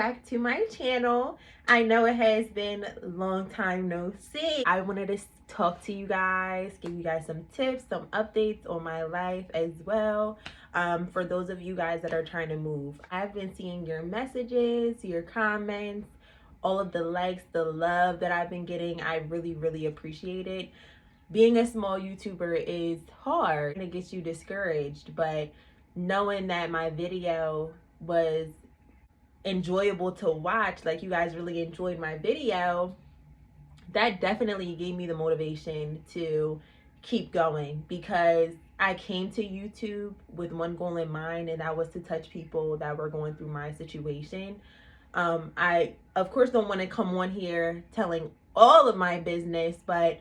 back to my channel. I know it has been a long time no see. I wanted to talk to you guys, give you guys some tips, some updates on my life as well. For those of you guys that are trying to move, I've been seeing your messages, your comments, all of the likes, the love that I've been getting. I really appreciate it. Being a small YouTuber is hard and it gets you discouraged, but knowing that my video was enjoyable to watch, like you guys really enjoyed my video, that definitely gave me the motivation to keep going, because I came to YouTube with one goal in mind, and that was to touch people that were going through my situation. I of course don't want to come on here telling all of my business, but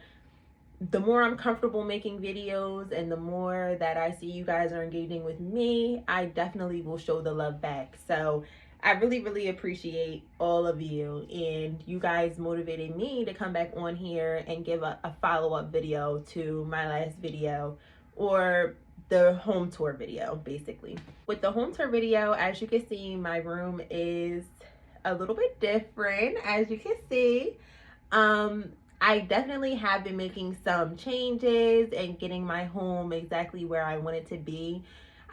the more I'm comfortable making videos and the more that I see you guys are engaging with me, I definitely will show the love back. So I really appreciate all of you, and you guys motivated me to come back on here and give a follow-up video to my last video, or the home tour video, basically. With the home tour video, as you can see, my room is a little bit different, as you can see. I definitely have been making some changes and getting my home exactly where I want it to be.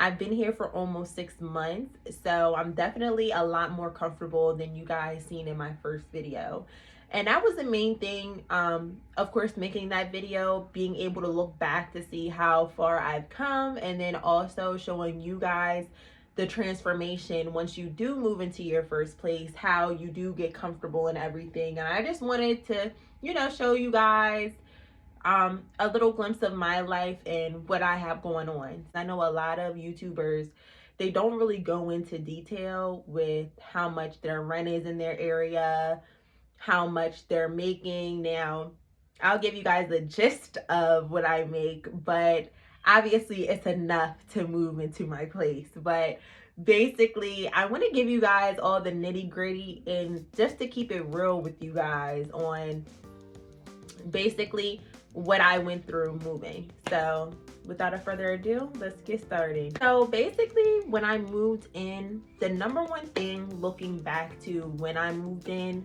I've been here for almost 6 months, so I'm definitely a lot more comfortable than you guys seen in my first video. And that was the main thing. Of course, making that video, being able to look back to see how far I've come, and then also showing you guys the transformation once you do move into your first place, how you do get comfortable and everything. And I just wanted to, you know, show you guys a little glimpse of my life and what I have going on. I know a lot of YouTubers, they don't really go into detail with how much their rent is in their area, how much they're making. Now, I'll give you guys the gist of what I make, but obviously it's enough to move into my place. But basically, I want to give you guys all the nitty gritty, and just to keep it real with you guys on basically what I went through moving. So without a further ado, let's get started. So basically, when I moved in, the number one thing looking back to when I moved in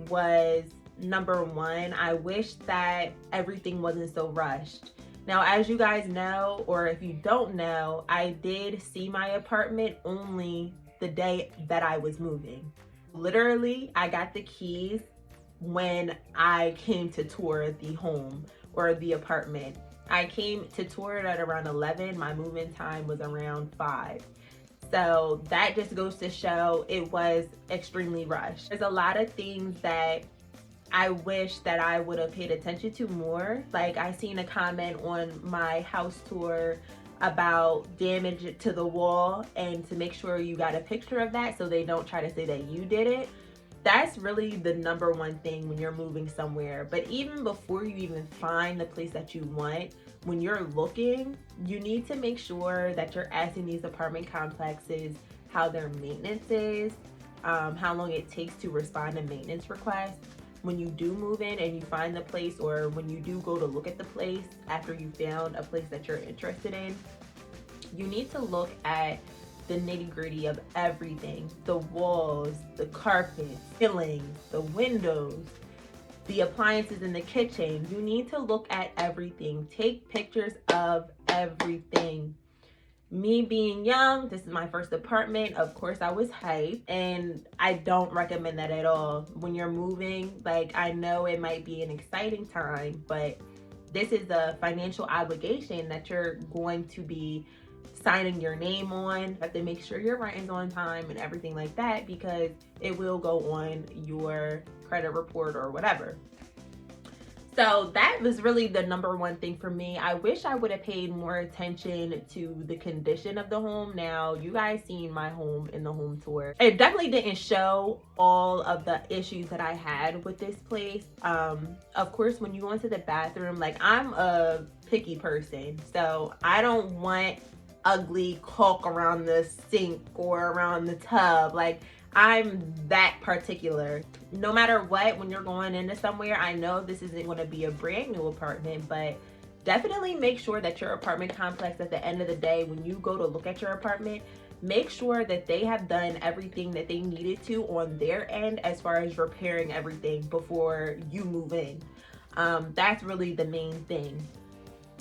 was, number one, I wish that everything wasn't so rushed. Now, as you guys know, or if you don't know, I did see my apartment only the day that I was moving. Literally, I got the keys when I came to tour the home or the apartment. I came to tour it at around 11. My move-in time was around 5. So that just goes to show it was extremely rushed. There's a lot of things that I wish that I would have paid attention to more. Like, I seen a comment on my house tour about damage to the wall, and to make sure you got a picture of that so they don't try to say that you did it. That's really the number one thing when you're moving somewhere. But even before you even find the place that you want, when you're looking, you need to make sure that you're asking these apartment complexes how their maintenance is, how long it takes to respond to maintenance requests. When you do move in and you find the place, or when you do go to look at the place after you found a place that you're interested in, you need to look at the nitty-gritty of everything: the walls, the carpets, ceilings, the windows, the appliances in the kitchen. You need to look at everything. Take pictures of everything. Me being young, this is my first apartment, of course I was hyped, and I don't recommend that at all. When you're moving, like, I know it might be an exciting time, but this is a financial obligation that you're going to be signing your name on. You have to make sure your rent is on time and everything like that, because it will go on your credit report or whatever. So that was really the number one thing for me. I wish I would have paid more attention to the condition of the home. Now, you guys seen my home in the home tour. It definitely didn't show all of the issues that I had with this place. Of course, when you go into the bathroom, like, I'm a picky person, so I don't want ugly caulk around the sink or around the tub. Like, I'm that particular. No matter what, when you're going into somewhere, I know this isn't going to be a brand new apartment, but definitely make sure that your apartment complex, at the end of the day, when you go to look at your apartment, make sure that they have done everything that they needed to on their end as far as repairing everything before you move in. That's really the main thing.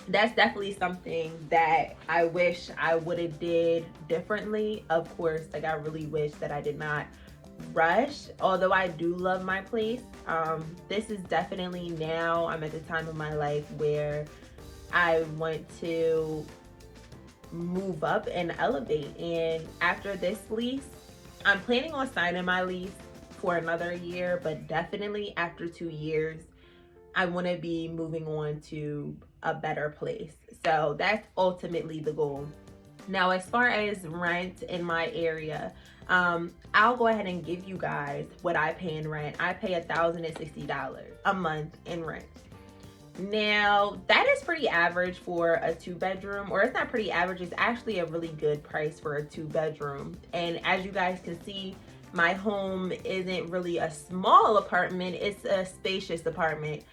That's definitely something that I wish I would have did differently. Of course, like I really wish that I did not rush, although I do love my place. This is definitely, now I'm at the time of my life where I want to move up and elevate. And after this lease, I'm planning on signing my lease for another year, but definitely after 2 years, I want to be moving on to a better place. So that's ultimately the goal. Now, as far as rent in my area, I'll go ahead and give you guys what I pay in rent. I pay $1,060 a month in rent. Now, that is pretty average for a 2-bedroom, or it's not pretty average, it's actually a really good price for a 2-bedroom. And as you guys can see, my home isn't really a small apartment, it's a spacious apartment.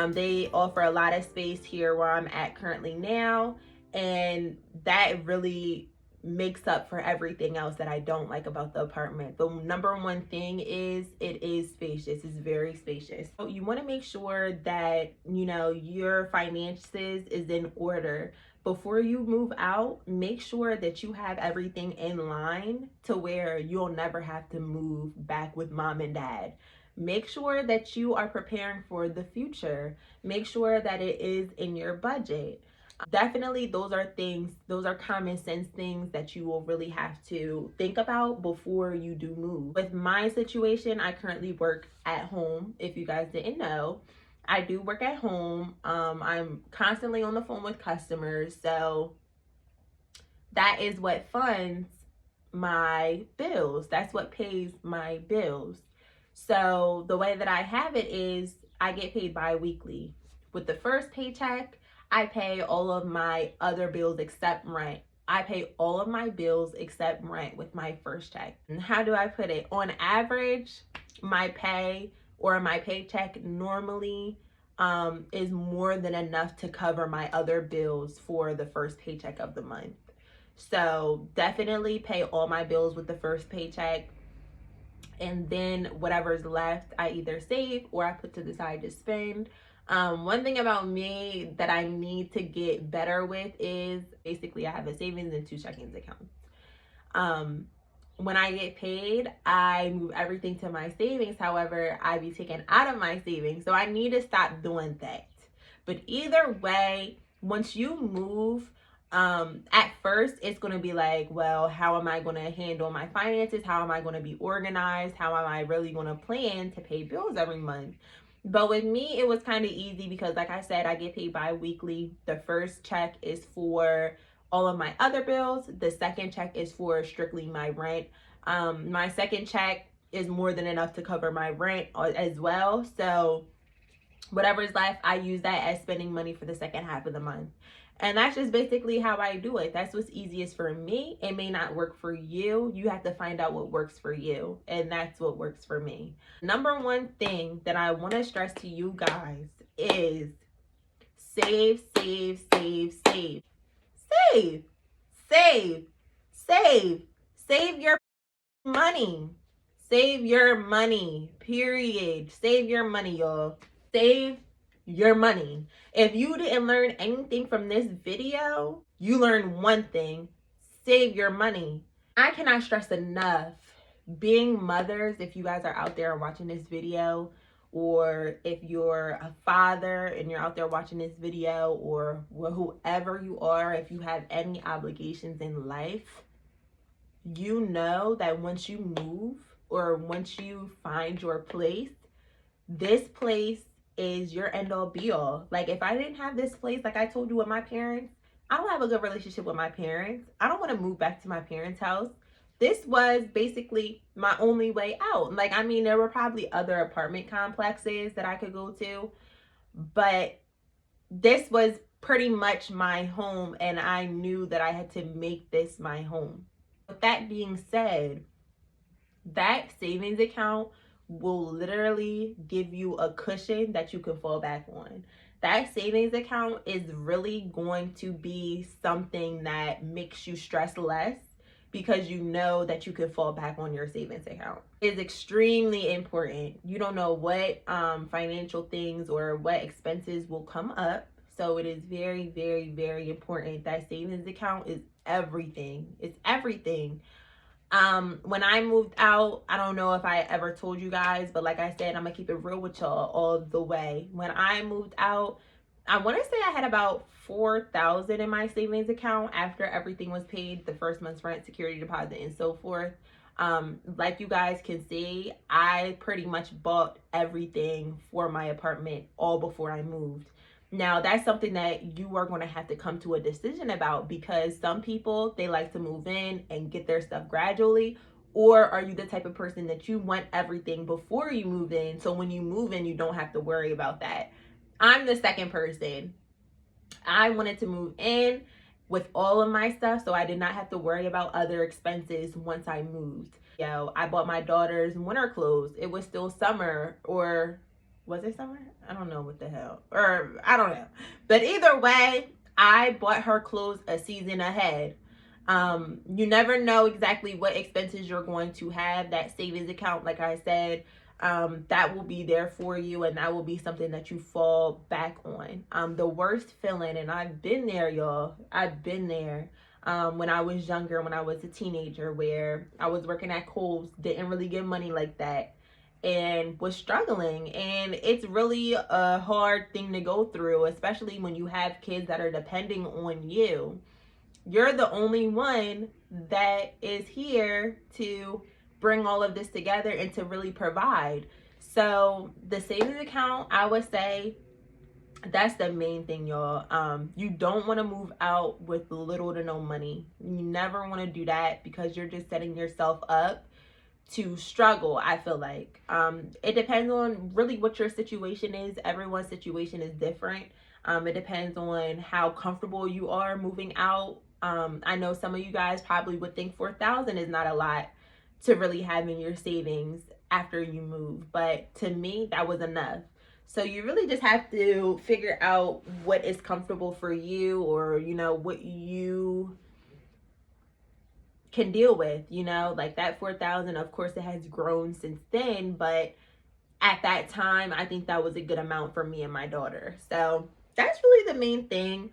They offer a lot of space here where I'm at currently now, and that really makes up for everything else that I don't like about the apartment. The number one thing is it is spacious. It's very spacious. So you want to make sure that, you know, your finances is in order. Before you move out, make sure that you have everything in line to where you'll never have to move back with mom and dad. Make sure that you are preparing for the future. Make sure that it is in your budget. Definitely, those are common sense things that you will really have to think about before you do move. With my situation, I currently work at home. If you guys didn't know, I do work at home. I'm constantly on the phone with customers, so that is what funds my bills. That's what pays my bills. So the way that I have it is I get paid bi-weekly. With the first paycheck, I pay all of my other bills except rent. I pay all of my bills except rent with my first check. And how do I put it? On average, my pay or my paycheck normally is more than enough to cover my other bills for the first paycheck of the month. So definitely pay all my bills with the first paycheck. And then whatever's left, I either save or I put to the side to spend. One thing about me that I need to get better with is basically I have a savings and 2 checking accounts. When I get paid, I move everything to my savings. However, I be taken out of my savings. So I need to stop doing that. But either way, once you move, at first it's going to be like, well, how am I going to handle my finances? How am I going to be organized? How am I really going to plan to pay bills every month? But with me, it was kind of easy because, like I said, I get paid bi-weekly. The first check is for all of my other bills. The second check is for strictly my rent. My second check is more than enough to cover my rent as well. So whatever's left, I use that as spending money for the second half of the month. And that's just basically how I do it. That's what's easiest for me. It may not work for you. You have to find out what works for you. And that's what works for me. Number one thing that I want to stress to you guys is save, save, save, save. Save, save, save. Save your money. Save your money, period. Save your money, y'all. Save your money. If you didn't learn anything from this video, you learned one thing: save your money. I cannot stress enough, being mothers, if you guys are out there watching this video, or if you're a father and you're out there watching this video, or whoever you are, if you have any obligations in life, you know that once you move or once you find your place, this place is your end all be all. Like, if I didn't have this place, like I told you with my parents, I don't have a good relationship with my parents. I don't want to move back to my parents' house. This was basically my only way out. Like, I mean, there were probably other apartment complexes that I could go to, but this was pretty much my home, and I knew that I had to make this my home. With that being said, that savings account will literally give you a cushion that you can fall back on. That savings account is really going to be something that makes you stress less, because you know that you can fall back on your savings account. It's extremely important. You don't know what financial things or what expenses will come up. So it is very, very, very important. That savings account is everything. It's everything. When I moved out, I don't know if I ever told you guys, but like I said, I'm gonna keep it real with y'all all the way. When I moved out, I want to say I had about 4,000 in my savings account after everything was paid, the first month's rent, security deposit, and so forth. Like you guys can see, I pretty much bought everything for my apartment all before I moved. Now, that's something that you are going to have to come to a decision about, because some people, they like to move in and get their stuff gradually. Or are you the type of person that you want everything before you move in, so when you move in, you don't have to worry about that? I'm the second person. I wanted to move in with all of my stuff, so I did not have to worry about other expenses once I moved. I bought my daughter's winter clothes. It was still summer, or was it summer? I don't know what the hell. Or I don't know. But either way, I bought her clothes a season ahead. You never know exactly what expenses you're going to have. That savings account, like I said, that will be there for you, and that will be something that you fall back on. The worst feeling, and I've been there, y'all. I've been there. When I was younger, when I was a teenager, where I was working at Kohl's, didn't really get money like that, and was struggling. And it's really a hard thing to go through, especially when you have kids that are depending on you. You're the only one that is here to bring all of this together and to really provide. So the savings account, I would say, that's the main thing, y'all. You don't want to move out with little to no money. You never want to do that, because you're just setting yourself up to struggle. I feel like it depends on really what your situation is. Everyone's situation is different. It depends on how comfortable you are moving out. I know some of you guys probably would think 4,000 is not a lot to really have in your savings after you move, but to me, that was enough. So you really just have to figure out what is comfortable for you, or what you can deal with. Like that 4,000, of course it has grown since then, but at that time, I think that was a good amount for me and my daughter. So that's really the main thing.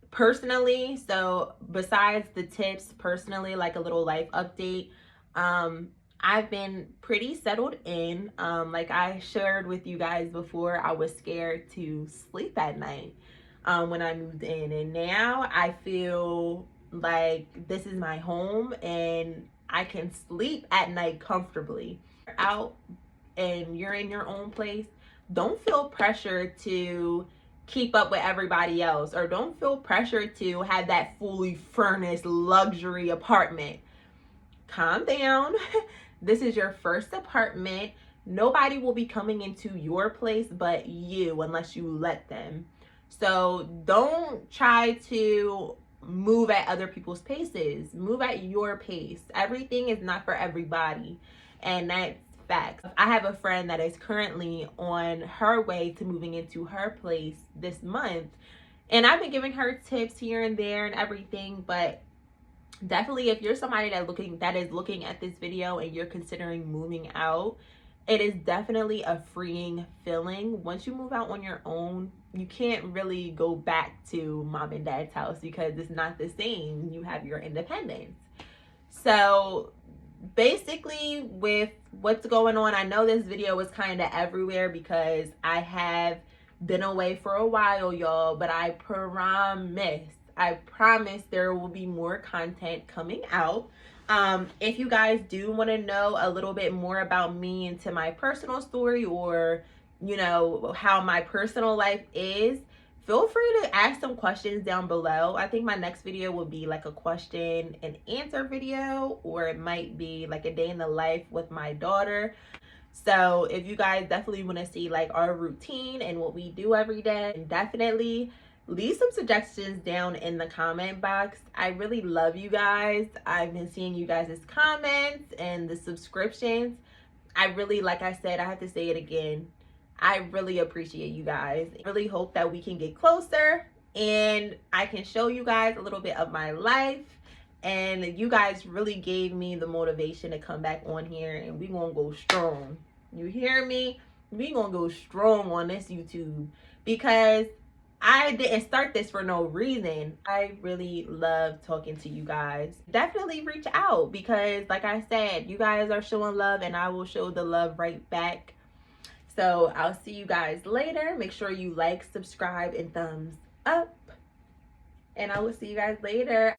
Personally, so besides the tips, personally, like a little life update, I've been pretty settled in. Like I shared with you guys before, I was scared to sleep at night when I moved in, and now I feel like this is my home and I can sleep at night comfortably. Out and you're in your own place, don't feel pressure to keep up with everybody else, or don't feel pressure to have that fully furnished luxury apartment. Calm down. This is your first apartment. Nobody will be coming into your place but you, unless you let them. So don't try to move at other people's paces. Move at your pace. Everything is not for everybody, and that's facts. I have a friend that is currently on her way to moving into her place this month, and I've been giving her tips here and there and everything. But definitely, if you're somebody that is looking at this video and you're considering moving out, it is definitely a freeing feeling. Once you move out on your own, you can't really go back to mom and dad's house, because it's not the same. You have your independence. So basically, with what's going on, I know this video is kind of everywhere because I have been away for a while, y'all, but I promise there will be more content coming out. If you guys do want to know a little bit more about me and to my personal story, or how my personal life is, feel free to ask some questions down below. I think my next video will be like a question and answer video, or it might be like a day in the life with my daughter. So if you guys definitely want to see like our routine and what we do every day, definitely leave some suggestions down in the comment box. I really love you guys. I've been seeing you guys' comments and the subscriptions. I really, like I said, I have to say it again, I really appreciate you guys. I really hope that we can get closer and I can show you guys a little bit of my life And you guys really gave me the motivation to come back on here, and we gonna go strong. You hear me? We gonna go strong on this YouTube, because I didn't start this for no reason. I really love talking to you guys. Definitely reach out, because like I said, you guys are showing love and I will show the love right back. So I'll see you guys later. Make sure you like, subscribe, and thumbs up. And I will see you guys later.